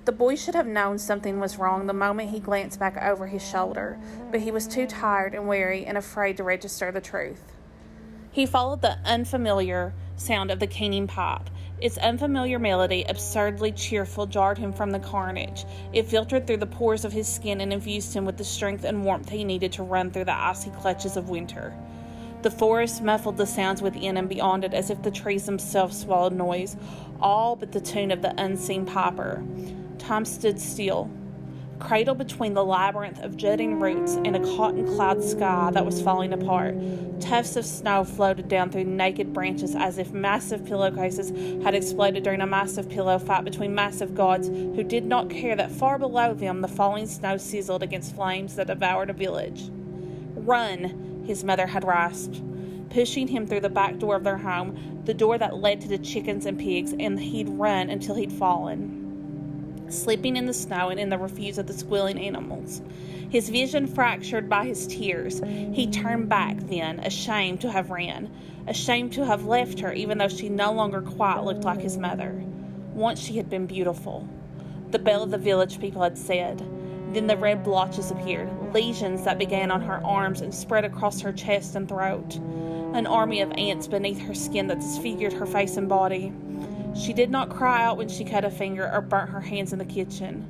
The boy should have known something was wrong the moment he glanced back over his shoulder, but he was too tired and weary and afraid to register the truth. He followed the unfamiliar sound of the keening pipe. Its unfamiliar melody, absurdly cheerful, jarred him from the carnage. It filtered through the pores of his skin and infused him with the strength and warmth he needed to run through the icy clutches of winter. The forest muffled the sounds within and beyond it as if the trees themselves swallowed noise, all but the tune of the unseen piper. Time stood still, cradled between the labyrinth of jutting roots and a cotton cloud sky that was falling apart. Tufts of snow floated down through naked branches as if massive pillowcases had exploded during a massive pillow fight between massive gods who did not care that far below them the falling snow sizzled against flames that devoured a village. "Run," his mother had rasped, pushing him through the back door of their home, the door that led to the chickens and pigs, and he'd run until he'd fallen, sleeping in the snow and in the refuse of the squealing animals. His vision fractured by his tears, he turned back then, ashamed to have ran, ashamed to have left her, even though she no longer quite looked like his mother. Once she had been beautiful. The belle of the village, people had said. Then the red blotches appeared, lesions that began on her arms and spread across her chest and throat. An army of ants beneath her skin that disfigured her face and body. She did not cry out when she cut a finger or burnt her hands in the kitchen.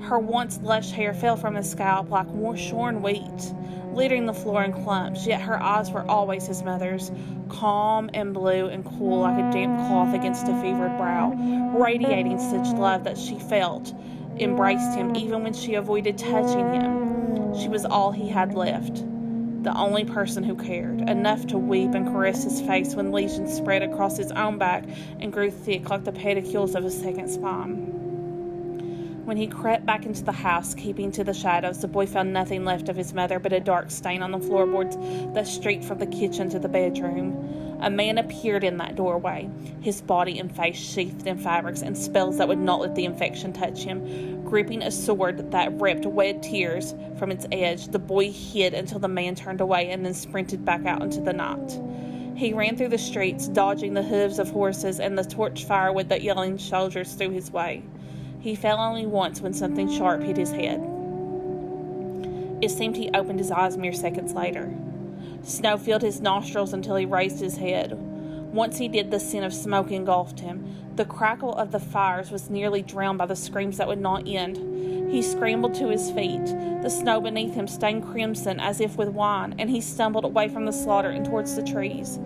Her once lush hair fell from his scalp like shorn wheat, littering the floor in clumps, yet her eyes were always his mother's, calm and blue and cool like a damp cloth against a fevered brow, radiating such love that she felt, embraced him even when she avoided touching him. She was all he had left. The only person who cared, enough to weep and caress his face when lesions spread across his own back and grew thick like the pedicules of a second spine. When he crept back into the house, keeping to the shadows, the boy found nothing left of his mother but a dark stain on the floorboards that streaked from the kitchen to the bedroom. A man appeared in that doorway, his body and face sheathed in fabrics and spells that would not let the infection touch him. Gripping a sword that ripped wet tears from its edge, the boy hid until the man turned away and then sprinted back out into the night. He ran through the streets, dodging the hooves of horses and the torch firewood that yelling soldiers threw his way. He fell only once when something sharp hit his head. It seemed he opened his eyes mere seconds later. Snow filled his nostrils until he raised his head. Once he did, the scent of smoke engulfed him. The crackle of the fires was nearly drowned by the screams that would not end. He scrambled to his feet, the snow beneath him stained crimson as if with wine, and he stumbled away from the slaughter and towards the trees.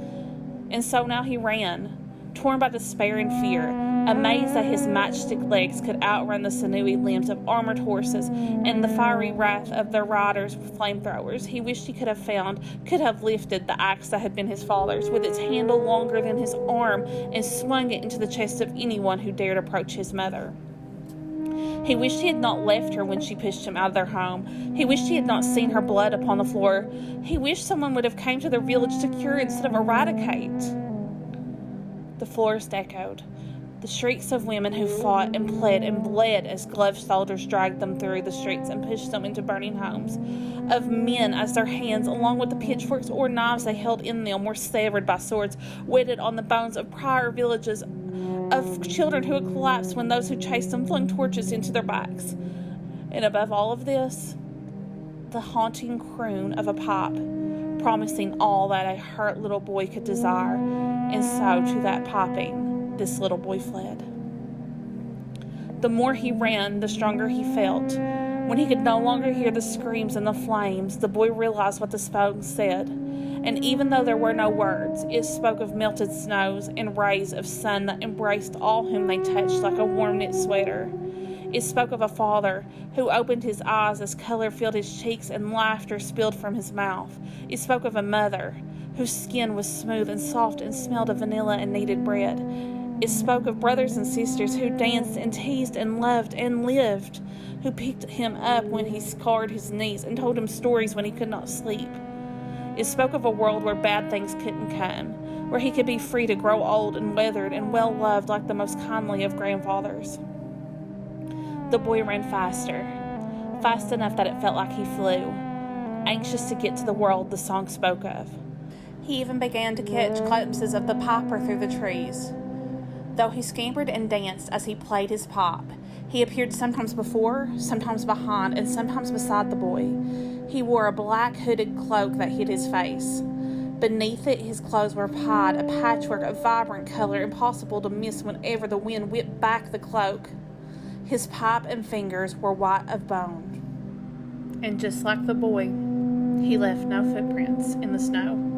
And so now he ran, torn by despair and fear, amazed that his matchstick legs could outrun the sinewy limbs of armored horses and the fiery wrath of their riders with flamethrowers. He wished he could have lifted the axe that had been his father's, with its handle longer than his arm, and swung it into the chest of anyone who dared approach his mother. He wished he had not left her when she pushed him out of their home. He wished he had not seen her blood upon the floor. He wished someone would have come to their village to cure instead of eradicate. The forest echoed. The shrieks of women who fought and bled as gloved soldiers dragged them through the streets and pushed them into burning homes. Of men as their hands, along with the pitchforks or knives they held in them, were severed by swords whetted on the bones of prior villages. Of children who had collapsed when those who chased them flung torches into their backs. And above all of this, the haunting croon of a pipe, promising all that a hurt little boy could desire. And so, to that piping, this little boy fled. The more he ran, the stronger he felt. When he could no longer hear the screams and the flames, the boy realized what the song said. And even though there were no words, it spoke of melted snows and rays of sun that embraced all whom they touched like a warm knit sweater. It spoke of a father who opened his eyes as color filled his cheeks and laughter spilled from his mouth. It spoke of a mother whose skin was smooth and soft and smelled of vanilla and kneaded bread. It spoke of brothers and sisters who danced and teased and loved and lived, who picked him up when he scarred his knees and told him stories when he could not sleep. It spoke of a world where bad things couldn't come, where he could be free to grow old and weathered and well-loved like the most kindly of grandfathers. The boy ran faster, fast enough that it felt like he flew, anxious to get to the world the song spoke of. He even began to catch glimpses of the piper through the trees. Though he scampered and danced as he played his pipe, He appeared sometimes before, sometimes behind, and sometimes beside the boy. He wore a black hooded cloak that hid his face. Beneath it, his clothes were pied, a patchwork of vibrant color impossible to miss whenever the wind whipped back the cloak. His pipe and fingers were white of bone. And just like the boy, he left no footprints in the snow.